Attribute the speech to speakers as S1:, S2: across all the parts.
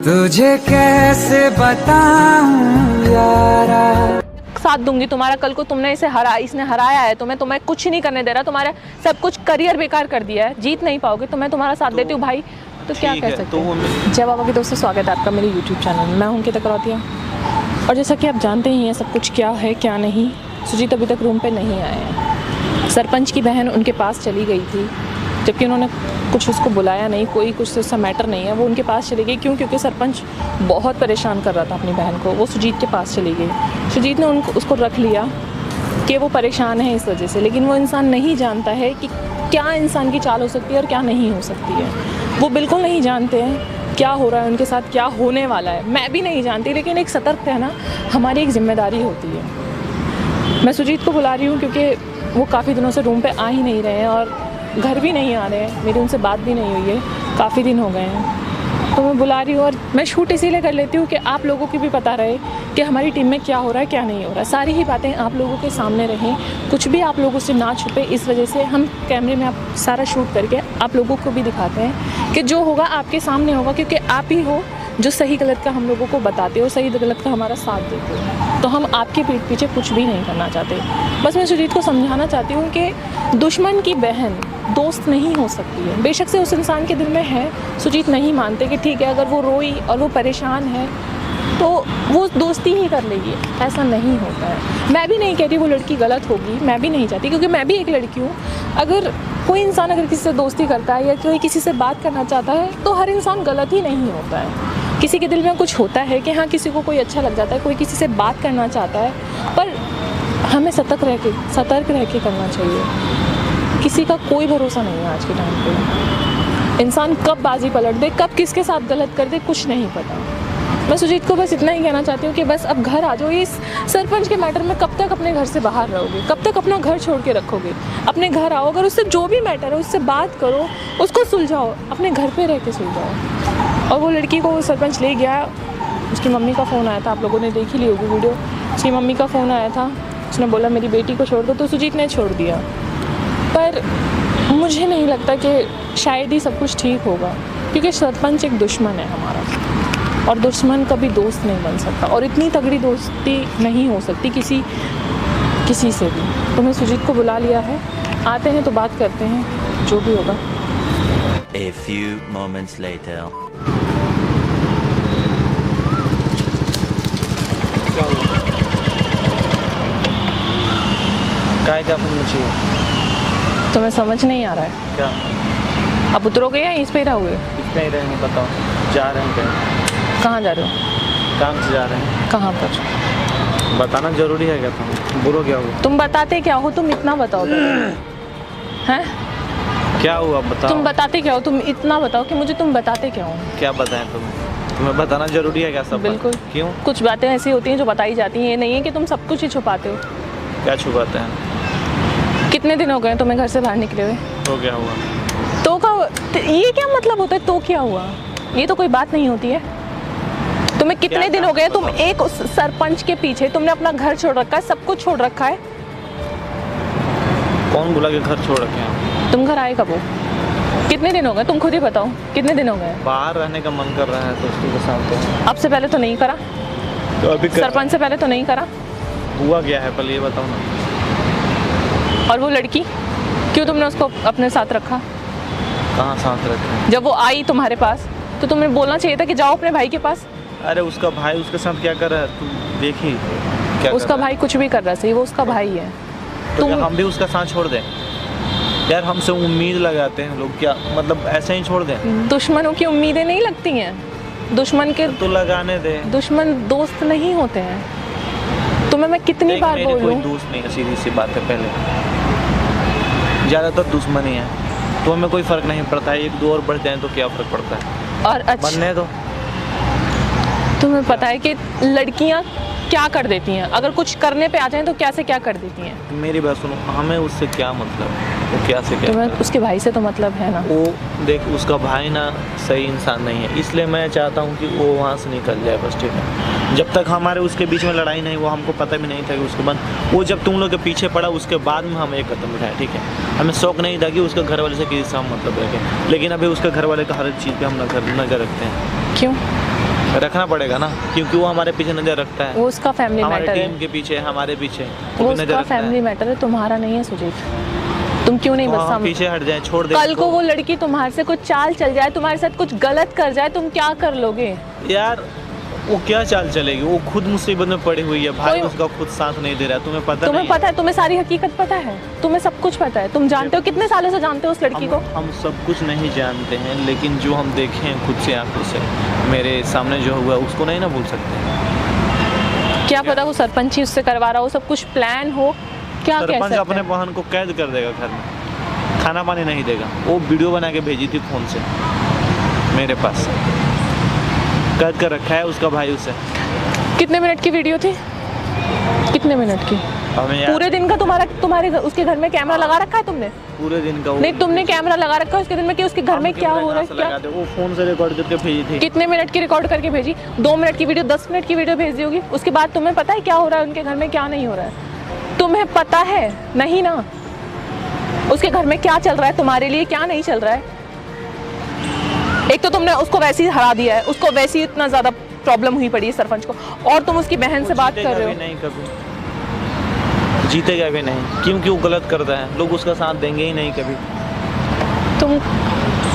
S1: तुझे कैसे बताऊं यारा,
S2: साथ दूंगी तुम्हारा। कल को तुमने इसने हराया है तो मैं तुम्हें कुछ नहीं करने दे रहा। तुम्हारा सब कुछ करियर बेकार कर दिया है, जीत नहीं पाओगे तो मैं तुम्हारा साथ देती हूँ भाई। तो क्या कह सकते हैं। जय बाबा के दोस्तों, स्वागत है आपका मेरे यूट्यूब चैनल में। मैं हूं अंकिता करौतिया और जैसा कि आप जानते ही हैं सब कुछ क्या है क्या नहीं। सुजीत अभी तक रूम पे नहीं आए हैं। सरपंच की बहन उनके पास चली गई थी, जबकि उन्होंने कुछ उसको बुलाया नहीं, कोई कुछ उसका मैटर नहीं है। वो उनके पास चली गई क्यों? क्योंकि सरपंच बहुत परेशान कर रहा था अपनी बहन को। वो सुजीत के पास चली गई। सुजीत ने उसको रख लिया कि वो परेशान है इस वजह से, लेकिन वो इंसान नहीं जानता है कि क्या इंसान की चाल हो सकती है और क्या नहीं हो सकती है। वो बिल्कुल नहीं जानते हैं क्या हो रहा है उनके साथ, क्या होने वाला है। मैं भी नहीं जानती, लेकिन एक सतर्क रहना हमारी एक जिम्मेदारी होती है। मैं सुजीत को बुला रही हूँ क्योंकि वो काफ़ी दिनों से रूम पे आ ही नहीं रहे हैं और घर भी नहीं आ रहे हैं। मेरी उनसे बात भी नहीं हुई है, काफ़ी दिन हो गए हैं। तो मैं बुला रही हूँ और मैं शूट इसीलिए कर लेती हूँ कि आप लोगों की भी पता रहे कि हमारी टीम में क्या हो रहा है क्या नहीं हो रहा है। सारी ही बातें आप लोगों के सामने रहें, कुछ भी आप लोगों से ना छुपे। इस वजह से हम कैमरे में आप सारा शूट करके आप लोगों को भी दिखाते हैं कि जो होगा आपके सामने होगा, क्योंकि आप ही हो जो सही गलत का हम लोगों को बताते हो, सही गलत का हमारा साथ देते हो। तो हम आपके पीठ पीछे कुछ भी नहीं करना चाहते। बस मैं सुजीत को समझाना चाहती हूँ कि दुश्मन की बहन दोस्त नहीं हो सकती है। बेशक से उस इंसान के दिल में है, सुजीत नहीं मानते कि ठीक है अगर वो रोई और वो परेशान है तो वो दोस्ती ही कर लेगी। ऐसा नहीं होता है। मैं भी नहीं कहती वो लड़की गलत होगी, मैं भी नहीं चाहती, क्योंकि मैं भी एक लड़की हूँ। अगर कोई इंसान अगर किसी से दोस्ती करता है या कोई किसी से बात करना चाहता है तो हर इंसान गलत ही नहीं होता है। किसी के दिल में कुछ होता है कि हाँ किसी को कोई अच्छा लग जाता है, कोई किसी से बात करना चाहता है, पर हमें सतर्क रह के करना चाहिए। किसी का कोई भरोसा नहीं है आज के टाइम पे। इंसान कब बाजी पलट दे, कब किसके साथ गलत कर दे, कुछ नहीं पता। मैं सुजीत को बस इतना ही कहना चाहती हूँ कि बस अब घर आ जाओ। इस सरपंच के मैटर में कब तक अपने घर से बाहर रहोगे, कब तक अपना घर छोड़ के रखोगे? अपने घर आओ, अगर उससे जो भी मैटर है उससे बात करो, उसको सुलझाओ, अपने घर पे रह के सुलझाओ। और वो लड़की को वो सरपंच ले गया, उसकी मम्मी का फ़ोन आया था, आप लोगों ने देख ही ली होगी वीडियो। उसकी मम्मी का फ़ोन आया था, उसने बोला मेरी बेटी को छोड़ दो, तो सुजीत ने छोड़ दिया। पर मुझे नहीं लगता कि शायद ही सब कुछ ठीक होगा, क्योंकि सरपंच एक दुश्मन है हमारा और दुश्मन कभी दोस्त नहीं बन सकता और इतनी तगड़ी दोस्ती नहीं हो सकती किसी से भी। तो मैं सुजीत को बुला लिया है, आते हैं तो बात करते हैं जो भी होगा।
S3: A few moments later.
S4: क्या बोलना चाहिए?
S2: तुम्हें समझ नहीं आ रहा है
S4: क्या?
S2: अब उतरोगे या इस पे ही रहोगे?
S4: इस पे ही रहेंगे। बताओ जा रहे हैं कहीं?
S2: कहाँ जा रहे हो?
S4: काम से जा रहे हैं।
S2: कहाँ पर?
S4: बताना जरूरी है क्या? बोलो क्या हुआ?
S2: तुम बताते क्या हो? तुम इतना बताओ हैं?
S4: क्या हुआ बताओ।
S2: तुम बताते क्या हो? तुम इतना बताओ कि मुझे तुम बताते क्या हो?
S4: क्या बताएं तुम्हें बताना जरूरी है क्या? सब
S2: बिल्कुल।
S4: क्यों?
S2: कुछ बातें ऐसी होती हैं जो बताई जाती हैं, ये नहीं है कि तुम सब कुछ ही छुपाते हो।
S4: क्या छुपाते हैं?
S2: कितने दिन हो गए तुम्हें घर से बाहर निकले हुए?
S4: तो क्या हुआ?
S2: तो का ये क्या मतलब होता है? तो क्या हुआ? ये तो कोई बात नहीं होती है। तुम्हें कितने दिन हो गए? तुम एक सरपंच के पीछे तुमने अपना घर छोड़ रखा है, सब कुछ छोड़ रखा है।
S4: कौन बोला कि घर छोड़ रखे हैं?
S2: तुम घर आए कब हो? कितने दिन हो गए? तुम खुद ही बताओ कितने दिन हो गए?
S4: बाहर रहने का मन कर रहा है दोस्तों के साथ। तो
S2: अब से पहले तो नहीं करा?
S4: तो अभी
S2: सरपंच से पहले तो नहीं करा?
S4: हुआ क्या है पहले ये बताओ ना।
S2: और वो लड़की क्यों तुमने उसको अपने साथ रखा?
S4: कहाँ साथ रखे?
S2: जब वो आई तुम्हारे पास तो तुम्हें बोलना चाहिए था कि जाओ अपने भाई के पास।
S4: अरे उसका भाई उसके साथ क्या कर रहा है तू देखी क्या?
S2: उसका भाई कुछ भी कर रहा है, सही, वो उसका भाई है।
S4: तो क्या हम भी उसका साथ छोड़ दें यार? हमसे उम्मीद लगाते हैं लोग, क्या मतलब ऐसे ही छोड़ दें?
S2: दुश्मनों की उम्मीदें नहीं लगती हैं। दुश्मन के
S4: तो लगाने दे।
S2: दुश्मन दोस्त नहीं होते हैं। तुम्हें मैं कितनी बार
S4: मेरे
S2: बोलूं?
S4: कोई दोस्त नहीं है, सीधी सी बात है। पहले ज़्यादातर दुश्मन ही है, तो हमें कोई फ़र्क नहीं पड़ता है। एक दो और बढ़ जाए तो क्या फ़र्क पड़ता है?
S2: और अच्छा
S4: बनने दो।
S2: तुम्हें पता है कि लड़कियां क्या कर देती हैं? अगर कुछ करने पे आ जाएं तो क्या से क्या कर देती हैं?
S4: मेरी बात सुनो, हमें उससे क्या मतलब? वो क्या से क्या?
S2: तुम्हें उसके भाई से तो मतलब है ना?
S4: वो देख उसका भाई ना सही इंसान नहीं है, इसलिए मैं चाहता हूँ कि वो वहाँ से निकल जाए बस। ठीक है, जब तक हमारे उसके बीच में लड़ाई नहीं, वो हमको पता भी नहीं था कि उसके बाद वो जब तुम लोग के पीछे पड़ा उसके बाद में हम एक कदम उठाए। ठीक है, हमें शौक नहीं था कि उसके घर वाले से किसी से हम मतलब रखें, लेकिन अभी उसके घर वाले का हर एक चीज़ पे हम नजर रखते हैं।
S2: क्यों?
S4: रखना पड़ेगा ना, क्योंकि वो हमारे पीछे नजर रखता है।
S2: वो उसका फैमिली
S4: हमारे
S2: मैटर है,
S4: टीम के पीछे, हमारे पीछे
S2: वो
S4: भी नजर
S2: उसका
S4: रखता है।
S2: फैमिली मैटर है, तुम्हारा नहीं है सुजीत। तुम क्यों नहीं
S4: तो
S2: बस
S4: हम पीछे हट जाए, छोड़ दे
S2: कल को
S4: उसको।
S2: वो लड़की तुम्हारे से कुछ चाल चल जाए, तुम्हारे साथ कुछ गलत कर जाए, तुम क्या कर लोगे?
S4: यार वो क्या चाल चलेगी, वो खुद मुसीबत में पड़ी हुई है, भाई
S2: कोई-
S4: उसका खुद साथ नहीं दे रहा है, तुम्हें पता
S2: तुम्हें
S4: नहीं
S2: पता है, तुम्हें सारी हकीकत पता है, तुम्हें सब कुछ पता है, तुम जानते हो, कितने सालों से जानते हो उस लड़की को?
S4: हम सब कुछ नहीं जानते हैं, लेकिन जो हम देखे हैं खुद से आंखों से, मेरे सामने जो हुआ उसको नहीं ना भूल सकते।
S2: क्या पता वो सरपंच ही उससे करवा रहा हो, सब कुछ प्लान हो, क्या कह
S4: सरपंच
S2: सकते
S4: अपने
S2: हैं?
S4: बहन को कैद कर देगा घर में, खाना पानी नहीं देगा। वो वीडियो बना के भेजी थी फोन से मेरे पास, कैद कर रखा है उसका भाई उसे।
S2: कितने मिनट की वीडियो थी? कितने मिनट की?
S4: हमें याद
S2: पूरे दिन का तुम्हारे उसके घर में कैमरा लगा रखा है तुमने?
S4: पूरे दिन का वो
S2: नहीं, तुमने कैमरा लगा रखा है उसके दिन में कि उसके घर में क्या हो रहा है? क्या
S4: वो फोन से रिकॉर्ड करके भेजी थी।
S2: कितने मिनट की रिकॉर्ड करके भेजी? 2 मिनट की वीडियो, 10 मिनट की वीडियो भेज दी होगी। उसके बाद तुम्हें पता है क्या हो रहा है उनके घर में, क्या नहीं हो रहा है? तुम्हें पता है नहीं ना उसके घर में क्या चल रहा है, तुम्हारे लिए क्या नहीं चल रहा है? एक तो तुमने उसको वैसे ही हरा दिया है, उसको वैसे ही इतना ज्यादा प्रॉब्लम हुई पड़ी है सरपंच को, और तुम उसकी बहन से बात कर रहे हो।
S4: नहीं, कभी जीतेगा भी नहीं, क्योंकि वो गलत करता है, लोग उसका साथ देंगे ही नहीं कभी।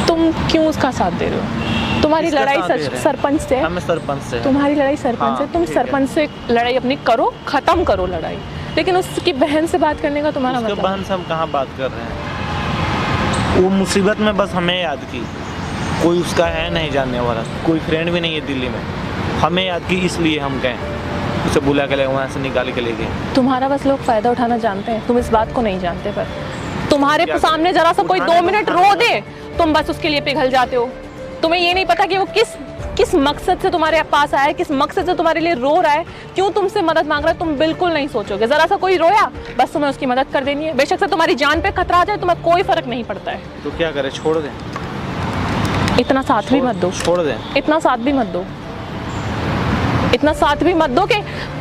S2: तुम क्यों उसका साथ दे रहे हो? तुम्हारी
S4: किसका
S2: लड़ाई
S4: साथ दे रहे हैं?
S2: सरपंच से है।
S4: हमें सरपंच से।
S2: तुम्हारी लड़ाई सरपंच से,
S4: हाँ,
S2: तुम
S4: ठीक है।
S2: सरपंच से लड़ाई अपनी करो, खत्म करो लड़ाई, लेकिन उसकी बहन से बात करने का तुम्हारा
S4: उसके
S2: मतलब?
S4: बहन से हम कहाँ बात कर रहे हैं? वो मुसीबत में बस हमें याद की, कोई उसका है नहीं जानने वाला, कोई फ्रेंड भी नहीं है दिल्ली में, हमें याद की इसलिए हम गए, उसे बुला के ले वहाँ से निकाल के ले गए।
S2: तुम्हारा बस लोग फायदा उठाना जानते हैं, तुम इस बात को नहीं जानते। पर तुम्हारे
S4: क्या
S2: सामने जरा सा कोई 2
S4: उठाने
S2: मिनट
S4: को
S2: रो दे, तुम बस उसके लिए पिघल जाते हो। तुम्हें ये नहीं पता कि वो किस मकसद से तुम्हारे पास आया है, किस मकसद से तुम्हारे लिए रो रहा है, क्यों तुमसे मदद मांग रहा है, तुम बिल्कुल नहीं सोचोगे। जरा सा कोई रोया, बस तुम्हें उसकी मदद कर देनी है, बेशक से तुम्हारी जान पे खतरा आ जाए, तुम्हें कोई फर्क नहीं पड़ता है।
S4: तो क्या करें, छोड़ दें?
S2: इतना साथ भी मत दो,
S4: छोड़ दें।
S2: इतना साथ भी मत दो, इतना साथ भी मत दो कि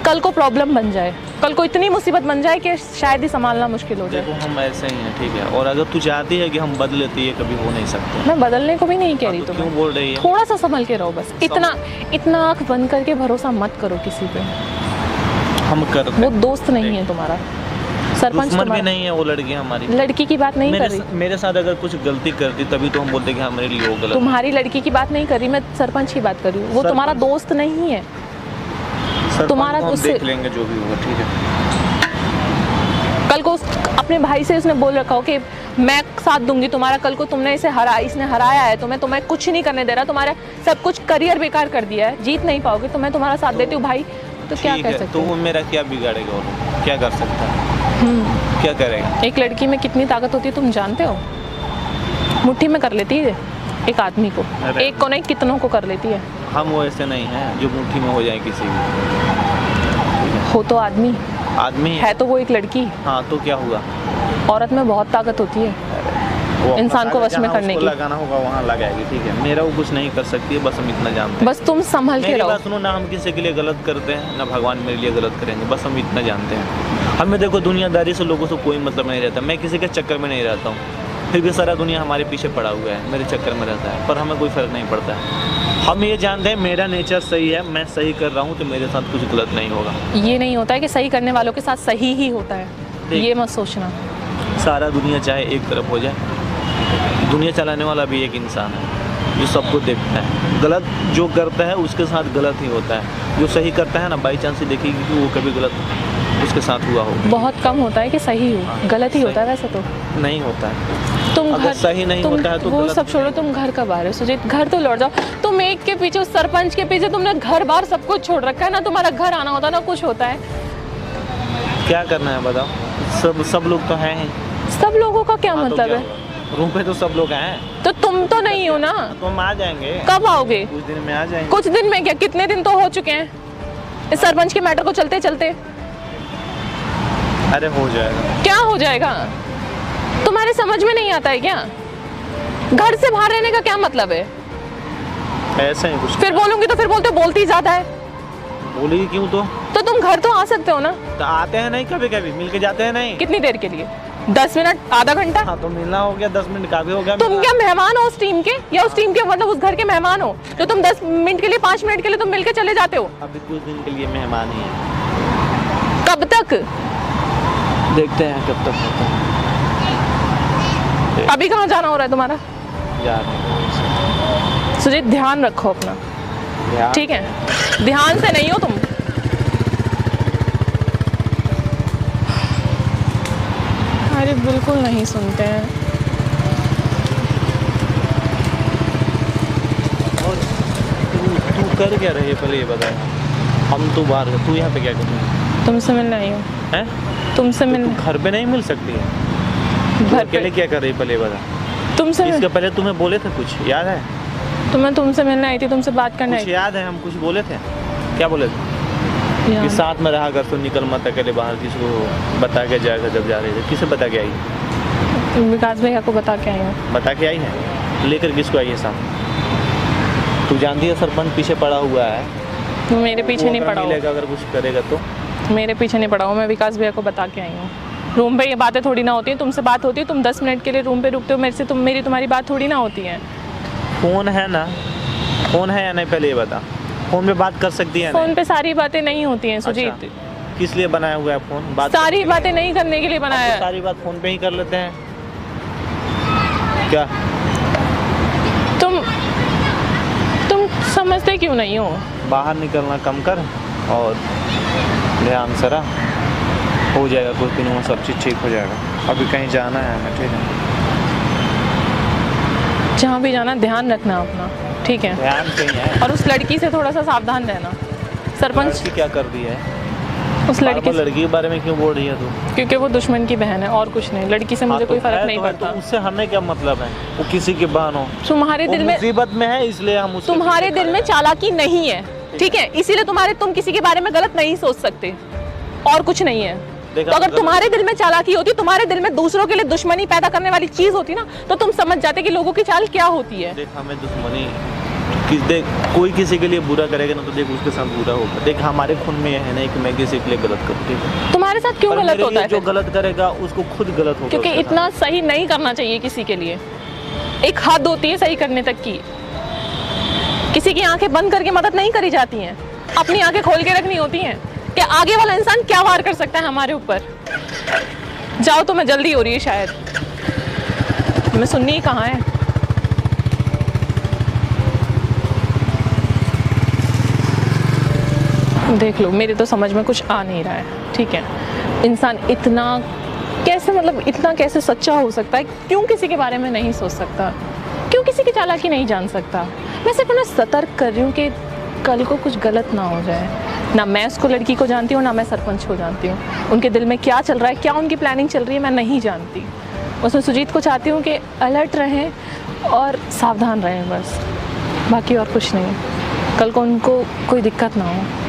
S2: कल को प्रॉब्लम बन जाए, कल को इतनी मुसीबत बन जाए कि शायद ही संभालना मुश्किल हो जाए।
S4: देखो हम ऐसे ही हैं, ठीक है, और अगर तू चाहती है कि हम बदले तो ये कभी हो नहीं सकते।
S2: मैं बदलने को भी नहीं कह रही,
S4: तो
S2: तुम्हें
S4: क्यों बोल रही है?
S2: थोड़ा सा संभल के रहो बस। इतना आंख बंद करके भरोसा मत करो किसी पे।
S4: हम कर
S2: वो दोस्त नहीं है तुम्हारा, सरपंच
S4: दुश्मन भी
S2: तुम्हारा।
S4: नहीं है वो लड़की हमारी।
S2: लड़की की बात नहीं कर रही,
S4: मेरे साथ अगर कुछ गलती करती तभी तो हम बोलते कि हाँ मेरे लिए वो गलत।
S2: तुम्हारी लड़की की बात नहीं कर रही, मैं सरपंच की बात कर रही हूँ। वो तुम्हारा दोस्त नहीं है, तुम्हारा
S4: हम
S2: उससे
S4: देख लेंगे जो भी होगा, ठीक है।
S2: कल को अपने भाई से उसने बोल रखा हो कि मैं साथ दूंगी तुम्हारा, कल को तुमने इसने हराया है, तुम्हें कुछ नहीं करने दे रहा, तुम्हारा सब कुछ करियर बेकार कर दिया है, जीत नहीं पाओगे, तो मैं तुम्हारा साथ देती हूँ भाई, तो क्या
S4: ठीक
S2: कर
S4: है,
S2: सकते
S4: तो
S2: हो?
S4: वो मेरा क्या बिगाड़ेगा और क्या कर सकता है? क्या करेगा?
S2: एक लड़की में कितनी ताकत होती है तुम जानते हो? मुट्ठी में कर लेती है एक आदमी को,
S4: अरे।
S2: एक को नहीं कितनों को कर लेती है।
S4: हम वो ऐसे नहीं हैं जो मुट्ठी में हो जाए किसी भी।
S2: हो तो आदमी
S4: आदमी
S2: है, तो वो एक लड़की।
S4: हाँ, तो क्या हुआ?
S2: औरत में बहुत ताकत होती है
S4: वो अपना
S2: इंसान को
S4: ताकत
S2: वश में
S4: जहाँ
S2: करने
S4: उसको
S2: की।
S4: लगाना होगा वहाँ लगाएगी, ठीक है। मेरा वो कुछ नहीं कर सकती है, बस हम इतना जानते हैं।
S2: बस तुम संभल के
S4: मेरी
S2: रहो।
S4: बात सुनो ना, हम किसी के लिए गलत करते हैं ना भगवान मेरे लिए गलत करेंगे, बस हम इतना जानते हैं। हमें देखो दुनियादारी से लोगों से कोई मतलब नहीं रहता, मैं किसी के चक्कर में नहीं रहता हूँ, फिर भी सारा दुनिया हमारे पीछे पड़ा हुआ है, मेरे चक्कर में रहता है, पर हमें कोई फ़र्क नहीं पड़ता है। हम ये जानते हैं मेरा नेचर सही है, मैं सही कर रहा हूँ तो मेरे साथ कुछ गलत नहीं होगा।
S2: ये नहीं होता है कि सही करने वालों के साथ सही ही होता है,
S4: ठीक।
S2: ये मत सोचना।
S4: सारा दुनिया चाहे एक तरफ हो जाए, दुनिया चलाने वाला भी एक इंसान है जो सबको देखता है। गलत जो करता है उसके साथ गलत ही होता है, जो सही करता है ना बाई चांस ही देखेगी कि वो कभी गलत उसके साथ हुआ हो।
S2: बहुत कम होता है कि सही हो, गलत ही होता है वैसे तो।
S4: नहीं होता है,
S2: तुम
S4: अगर
S2: घर
S4: सही नहीं होता है तो
S2: वो
S4: गलत
S2: सब छोड़ो, तुम घर कब आ रहे हो सुजीत? घर तो लौट जाओ। तुम एक के पीछे, उस सरपंच के पीछे तुमने घर बार सब कुछ छोड़ रखा है ना, तुम्हारा घर आना होता ना कुछ होता है।
S4: क्या करना है बताओ? सब लोग तो हैं ही।
S2: सब लोगों का क्या
S4: हाँ, तो
S2: मतलब
S4: क्या
S2: है?
S4: हुआ? रूम पे तो सब लोग हैं,
S2: तो तुम तो नहीं हो ना।
S4: तो हम आ जाएंगे,
S2: कब आओगे?
S4: कुछ दिन में आ जाएंगे।
S2: कुछ दिन में क्या, कितने दिन तो हो चुके हैं इस सरपंच के मैटर को चलते चलते।
S4: अरे हो जाएगा।
S2: क्या हो जाएगा? तुम्हारे समझ में नहीं आता है क्या? घर से बाहर रहने का क्या मतलब है?
S4: ऐसा ही कुछ।
S2: फिर बोलूंगी तो फिर बोलते हो बोलती ज्यादा है।
S4: बोली क्यों? तो
S2: तुम घर तो आ सकते हो ना,
S4: आते हैं नहीं, कभी कभी मिल के जाते हैं नहीं।
S2: कितनी देर के लिए? 10 मिनट, आधा घंटा?
S4: हाँ तो मिलना हो गया, 10 मिनट का भी हो गया।
S2: तुम क्या मेहमान हो उस टीम के, या उस टीम के मतलब उस घर के मेहमान हो तो तुम 10 मिनट के लिए, 5 मिनट के लिए तुम मिलके चले जाते हो?
S4: अभी कुछ दिन के लिए मेहमान ही है।
S2: कब तक?
S4: देखते हैं कब तक होता है।
S2: अभी कहाँ जाना हो रहा है तुम्हारा?
S4: जा रहे हैं।
S2: सुजीत ध्यान रखो अपना,
S4: ध्यान-
S2: ठीक है? ध्यान से नहीं हो तुम। अरे बिल्कुल नहीं सुनते हैं।
S4: और तू कर क्या रही है पहले ये बता। हम तू बाहर, तू यहाँ पे क्या कर रही है?
S2: तुमसे मिलने आई हूँ।
S4: हैं?
S2: तुमसे
S4: तो
S2: मिलने
S4: तू घर पे नहीं मिल सकती है?
S2: घर
S4: अकेले
S2: पे
S4: क्या कर रही है पहले ये बता।
S2: तुमसे
S4: इसके पहले तुम्हें बोले थे कुछ याद है?
S2: तो मैं तुमसे मिलने आई थी, तुमसे बात करने आई
S4: कुछ
S2: थी।
S4: याद है? हम कुछ बोले थे? क्या बोले थे? कि
S2: यार,
S4: साथ में रहा कर, तो निकल मत अकेले बाहर, किसी को बता के जाएगा जब जा रही थी। किसे बता के आई?
S2: विकास भैया को बता के आई हूँ।
S4: बता के आई है? लेकर किसको आई है साथ? तू जानती है सरपंच पीछे पड़ा हुआ है।
S2: मेरे पीछे
S4: वो
S2: नहीं
S4: अगर
S2: पड़ा हो,
S4: मिलेगा, अगर कुछ करेगा तो।
S2: मेरे पीछे नहीं पड़ा हो, मैं विकास भैया को बता के आई हूँ। रूम पे ये बातें थोड़ी ना होती है, तुमसे बात होती है, तुम 10 मिनट के लिए रूम पे रुकते हो मेरे से, मेरी तुम्हारी बात थोड़ी ना होती है।
S4: फोन है ना? फोन है या नहीं पहले ये बता। फोन पे बात कर सकती है?
S2: फोन पे सारी बातें नहीं होती हैं सुजीत।
S4: अच्छा, किस लिए बनाया हुआ है फोन? बात
S2: सारी बातें नहीं करने के लिए बनाया है।
S4: सारी बात फोन पे ही कर लेते हैं क्या?
S2: तुम समझते क्यों नहीं हो?
S4: बाहर निकलना कम कर और ध्यान से रह, हो जाएगा कुछ दिनों में सब चीज़ ठीक हो जाएगा। अभी कहीं जाना है हमें, ठीक है?
S2: जहाँ भी जाना ध्यान रखना अपना, ठीक है?
S4: ध्यान से ही है।
S2: और उस लड़की से थोड़ा सा सावधान रहना। सरपंच
S4: लड़की क्या कर दी है?
S2: उस लड़की से,
S4: लड़की के बारे में क्यों बोल रही है तू?
S2: क्योंकि वो दुश्मन की बहन है और कुछ नहीं। लड़की से मुझे कोई फर्क नहीं पड़ता।
S4: तो उससे हमें क्या मतलब है? वो किसी की बहन हो,
S2: तुम्हारे दिल में,
S4: मुसीबत में है इसलिए हम उसके
S2: तुम्हारे
S4: पीछे
S2: दिल में
S4: खड़े हैं।
S2: चालाकी नहीं है, ठीक है? इसीलिए तुम किसी के बारे में गलत नहीं सोच सकते, और कुछ नहीं है।
S4: देखा,
S2: तो अगर
S4: गलत-
S2: तुम्हारे दिल में चालाकी होती, तुम्हारे दिल में दूसरों के लिए दुश्मनी पैदा करने वाली चीज होती ना, तो तुम समझ जाते कि लोगों की चाल क्या होती है।
S4: देख हमें दुश्मनी देख, कोई किसी के लिए बुरा करेगा ना तो देख उसके साथ बुरा होगा। देख हमारे खून में है नहीं कि मैं किसी के लिए गलत करूँ, ठीक है?
S2: तुम्हारे साथ क्यों
S4: पर
S2: गलत
S4: मेरे
S2: होता
S4: लिए
S2: है
S4: जो
S2: फिर?
S4: गलत करेगा उसको खुद गलत होगा।
S2: क्योंकि
S4: उसके
S2: इतना सही नहीं करना चाहिए किसी के लिए। एक हद होती है सही करने तक की। किसी की आंखें बंद करके मदद नहीं करी जाती हैं, अपनी आंखें खोल के रखनी होती हैं कि आगे वाला इंसान क्या वार कर सकता है हमारे ऊपर। जाओ, तो मैं जल्दी हो रही है शायद, मैं सुननी ही कहाँ है। देख लो, मेरे तो समझ में कुछ आ नहीं रहा है, ठीक है? इंसान इतना कैसे, मतलब इतना कैसे सच्चा हो सकता है? क्यों किसी के बारे में नहीं सोच सकता? क्यों किसी की चालाकी नहीं जान सकता? मैं सिर्फ उन्हें सतर्क कर रही हूँ कि कल को कुछ गलत ना हो जाए। ना मैं उसको, लड़की को जानती हूँ, ना मैं सरपंच को जानती हूँ। उनके दिल में क्या चल रहा है, क्या उनकी प्लानिंग चल रही है, मैं नहीं जानती। उसमें सुजीत को चाहती हूँ कि अलर्ट रहें और सावधान रहें, बस, बाकी और कुछ नहीं। कल को उनको कोई दिक्कत ना हो।